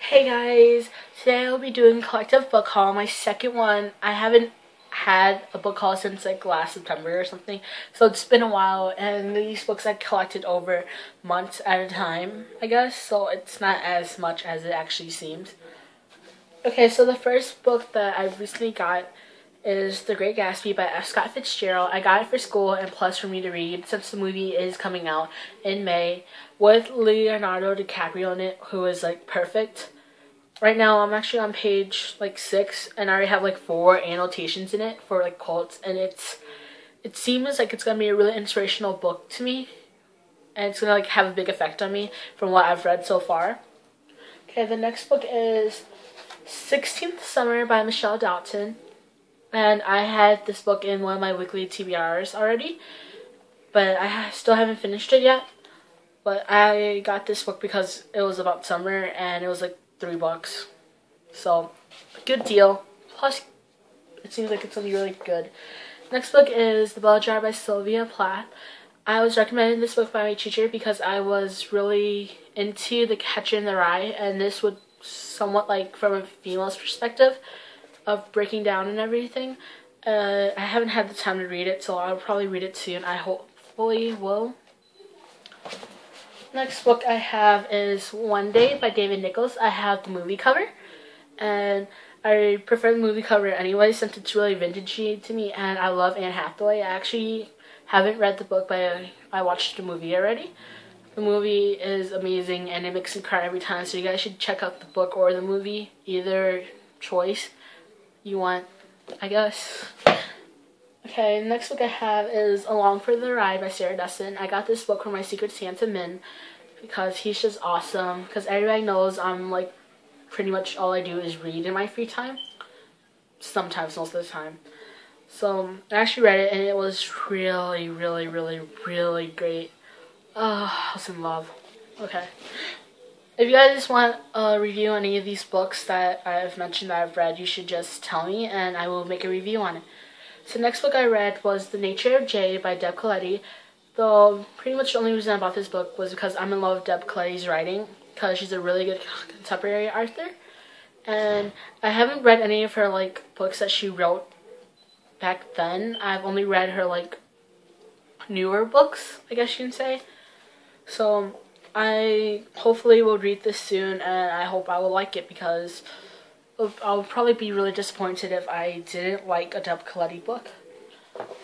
Hey guys, today I'll be doing collective book haul, my second one. I haven't had a book haul since like last September or something, so it's been a while, and these books I collected over months at a time, I guess, so it's not as much as it actually seems. Okay, so the first book that I recently got is The Great Gatsby by F. Scott Fitzgerald. I got it for school and plus for me to read since the movie is coming out in May with Leonardo DiCaprio in it, who is like perfect. Right now I'm actually on page like 6 and I already have like 4 annotations in it for like quotes, and it seems like it's gonna be a really inspirational book to me, and it's gonna like have a big effect on me from what I've read so far. Okay, the next book is 16th Summer by Michelle Dalton. And I had this book in one of my weekly TBRs already, but I still haven't finished it yet. But I got this book because it was about summer and it was like $3. So, good deal. Plus, it seems like it's going to be really good. Next book is The Bell Jar by Sylvia Plath. I was recommended this book by my teacher because I was really into The Catcher in the Rye, and this would somewhat like from a female's perspective of breaking down and everything. I haven't had the time to read it, so I'll probably read it soon. I hopefully will. Next book I have is One Day by David Nichols. I have the movie cover, and I prefer the movie cover anyway since it's really vintagey to me, and I love Anne Hathaway. I actually haven't read the book, but I watched the movie already. The movie is amazing and it makes me cry every time, so you guys should check out the book or the movie, either choice you want, I guess. Okay, the next book I have is Along for the Ride by Sarah Destin. I got this book from my Secret Santa Min because he's just awesome. Because everybody knows I'm like pretty much all I do is read in my free time. Sometimes, most of the time. So I actually read it and it was really, really, really, really great. I was in love. Okay. If you guys want a review on any of these books that I've mentioned that I've read, you should just tell me and I will make a review on it. So the next book I read was The Nature of Jay by Deb Coletti. Though pretty much the only reason I bought this book was because I'm in love with Deb Coletti's writing, because she's a really good contemporary author. And I haven't read any of her like books that she wrote back then. I've only read her like newer books, I guess you can say. So I hopefully will read this soon, and I hope I will like it because I'll probably be really disappointed if I didn't like a Deb Coletti book.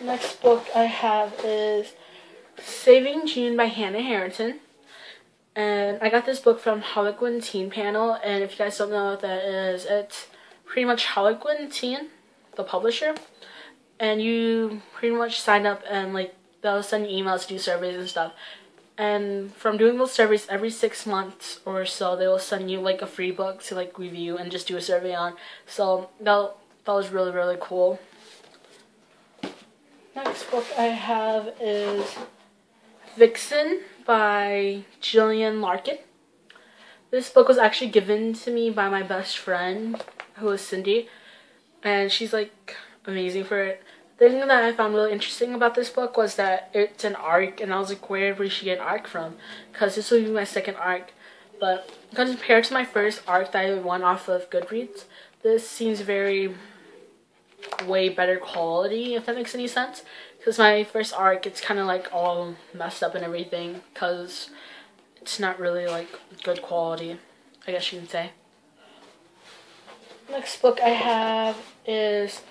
Next book I have is Saving June by Hannah Harrington. And I got this book from Harlequin Teen Panel, and if you guys don't know what that is, it's pretty much Harlequin Teen, the publisher. And you pretty much sign up and like they'll send you emails to do surveys and stuff. And from doing those surveys every 6 months or so, they will send you like a free book to like review and just do a survey on. So that was really, really cool. Next book I have is Vixen by Gillian Larkin. This book was actually given to me by my best friend, who is Cindy, and she's like amazing for it. The thing that I found really interesting about this book was that it's an arc, and I was like, where would she get an arc from? Because this will be my second arc. But compared to my first arc that I won off of Goodreads, this seems way better quality, if that makes any sense. Because my first arc, it's kind of like all messed up and everything, because it's not really like good quality, I guess you can say. Next book I have is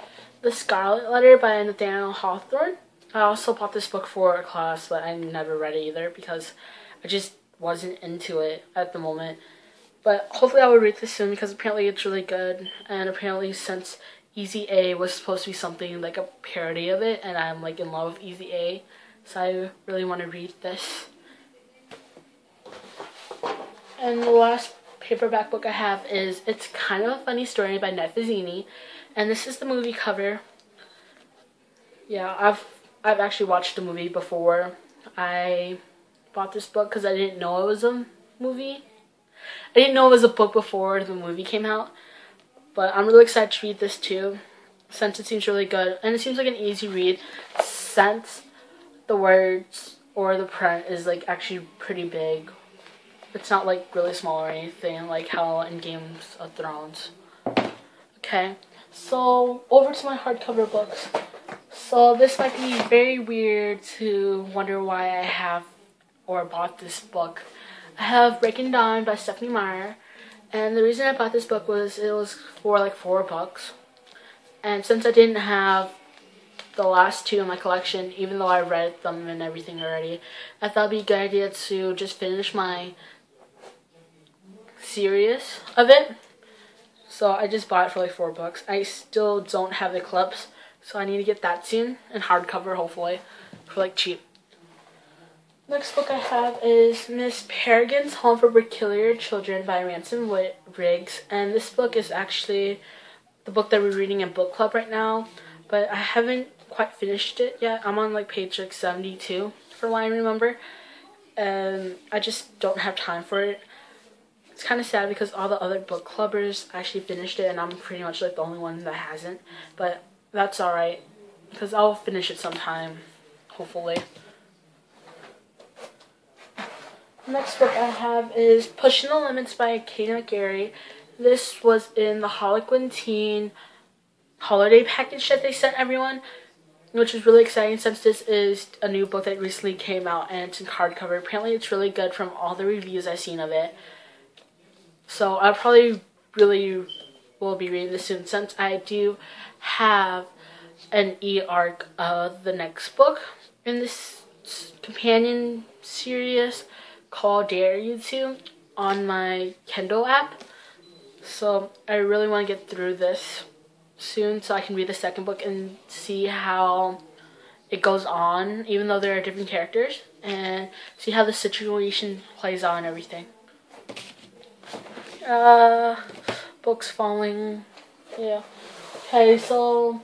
The Scarlet Letter by Nathaniel Hawthorne. I also bought this book for a class, but I never read it either because I just wasn't into it at the moment. But hopefully I will read this soon because apparently it's really good, and apparently since Easy A was supposed to be something like a parody of it, and I'm like in love with Easy A, so I really want to read this. And the last paperback book I have is It's Kind of a Funny Story by Ned Fazzini, and this is the movie cover. Yeah, I've actually watched the movie before. I bought this book because I didn't know it was a movie. I didn't know it was a book before the movie came out, but I'm really excited to read this too, since it seems really good, and it seems like an easy read since the words or the print is like actually pretty big. It's not like really small or anything like how in Games of Thrones. Okay, so over to my hardcover books. So this might be very weird to wonder why I have or bought this book. I have Breaking Dawn by Stephanie Meyer, and the reason I bought this book was it was for like $4. And since I didn't have the last two in my collection, even though I read them and everything already, I thought it'd be a good idea to just finish my series of it. So I just bought it for like $4. I still don't have the clips, so I need to get that soon, and hardcover hopefully, for like cheap. Next book I have is Miss Paragen's Home for Peculiar Children by Ransom Riggs, and this book is actually the book that we're reading in book club right now, but I haven't quite finished it yet. I'm on like page like 72 for what I remember, and I just don't have time for it. It's kind of sad because all the other book clubbers actually finished it and I'm pretty much like the only one that hasn't, but that's alright because I'll finish it sometime, hopefully. Next book I have is Pushing the Limits by Katie McGarry. This was in the Harlequin Teen holiday package that they sent everyone, which is really exciting since this is a new book that recently came out and it's in hardcover. Apparently it's really good from all the reviews I've seen of it. So I probably really will be reading this soon since I do have an e-arc of the next book in this companion series called Dare You To on my Kindle app. So I really want to get through this soon so I can read the second book and see how it goes on, even though there are different characters, and see how the situation plays out and everything. Books falling. Yeah. Okay, so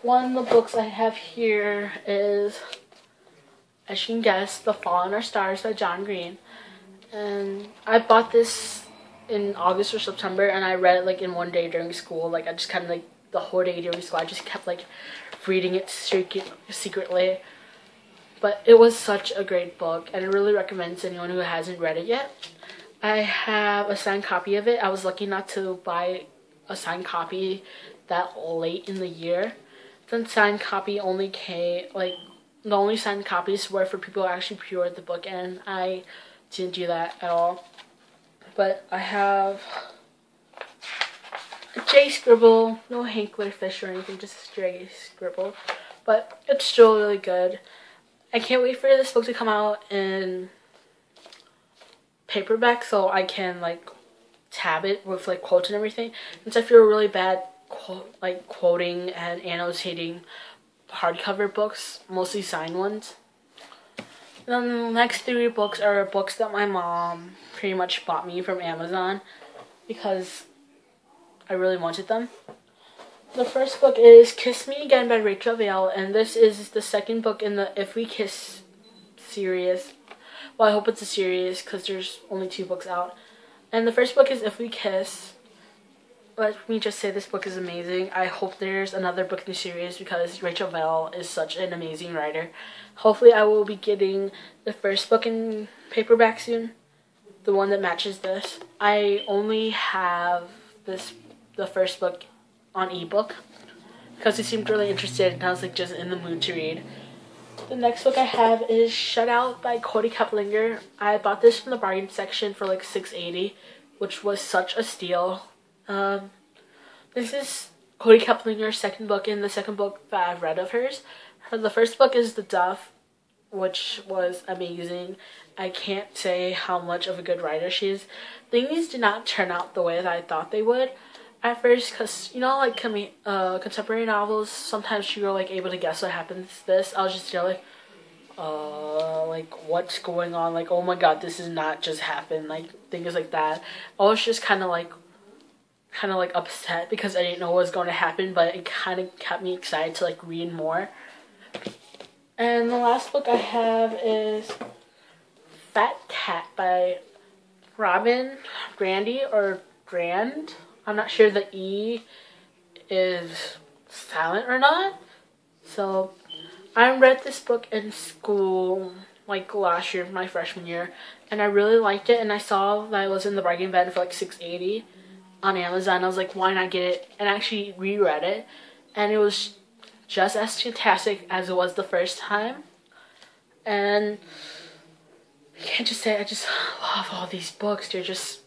one of the books I have here is, as you can guess, The Fallen Are Stars by John Green. And I bought this in August or September and I read it like in one day during school. Like I just kind of like the whole day during school I just kept like reading it secretly. But it was such a great book and I really recommend to anyone who hasn't read it yet. I have a signed copy of it. I was lucky not to buy a signed copy that late in the year. The signed copy only came, like, the only signed copies were for people who actually pre-ordered the book, and I didn't do that at all. But I have a J Scribble, no Hanklerfish or anything, just a J Scribble. But it's still really good. I can't wait for this book to come out in paperback so I can like tab it with like quotes and everything, since I feel really bad quoting and annotating hardcover books, mostly signed ones. Then the next three books are books that my mom pretty much bought me from Amazon because I really wanted them. The first book is Kiss Me Again by Rachel Vale, and this is the second book in the If We Kiss series. Well, I hope it's a series because there's only 2 books out. And the first book is If We Kiss. Let me just say this book is amazing. I hope there's another book in the series because Rachel Vale is such an amazing writer. Hopefully I will be getting the first book in paperback soon. The one that matches this. I only have the first book on ebook because it seemed really interested and I was like just in the mood to read. The next book I have is Shut Out by Cody Keplinger. I bought this from the bargain section for like $6.80, which was such a steal. This is Cody Keplinger's second book and the second book that I've read of hers. The first book is The Duff, which was amazing. I can't say how much of a good writer she is. Things did not turn out the way that I thought they would at first, because you know, like contemporary novels, sometimes you're like able to guess what happens to this. I was just like what's going on? Like, oh my god, this is not just happened. Like things like that. I was just kind of like upset because I didn't know what was going to happen, but it kind of kept me excited to like read more. And the last book I have is Fat Cat by Robin Brandy or Grand. I'm not sure the E is silent or not. So I read this book in school like last year, my freshman year, and I really liked it, and I saw that it was in the bargain bin for like $6.80 on Amazon. I was like, why not get it? And I actually reread it, and it was just as fantastic as it was the first time. And I can't just say I just love all these books. They're just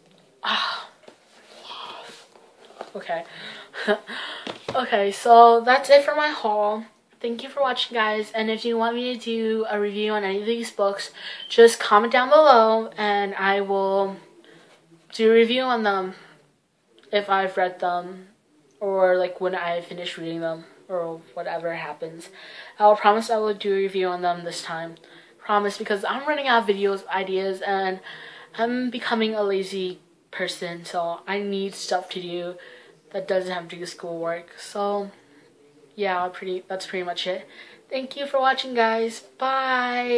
okay. Okay, so that's it for my haul. Thank you for watching, guys, and if you want me to do a review on any of these books, just comment down below and I will do a review on them if I've read them, or like when I finish reading them, or whatever happens. I will promise I will do a review on them this time. Promise, because I'm running out of videos ideas and I'm becoming a lazy person, so I need stuff to do that doesn't have to do schoolwork. So yeah, that's pretty much it. Thank you for watching, guys. Bye.